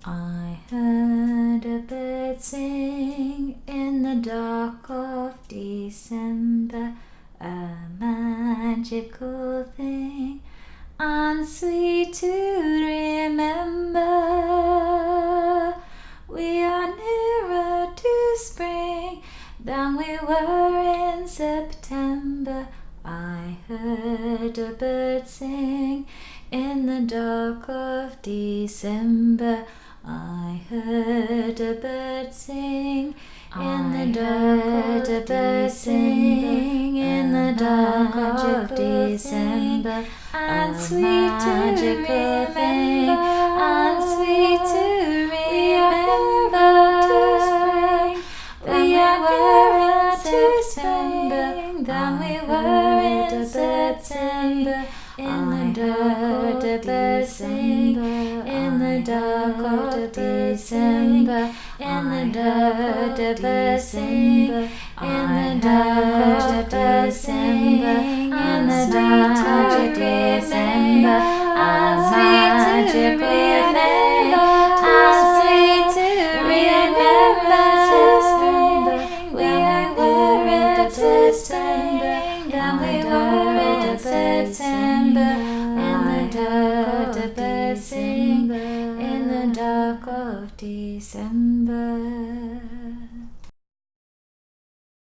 I heard a bird sing in the dark of December, a magical thing and sweet to remember. We are nearer to spring than we were in September. I heard a bird sing in the dark of December. I heard a bird sing in the dark of December, and sweet to remember, and sweet to remember. We are nearer to spring than we were in September. In the dark of December, in the dark of December, in the dark of December, in the dark of December, in the dark of December, and sweet to remember, and sweet to remember. We are nearer to spring than we were in September. In the dark of December, in the dark of December.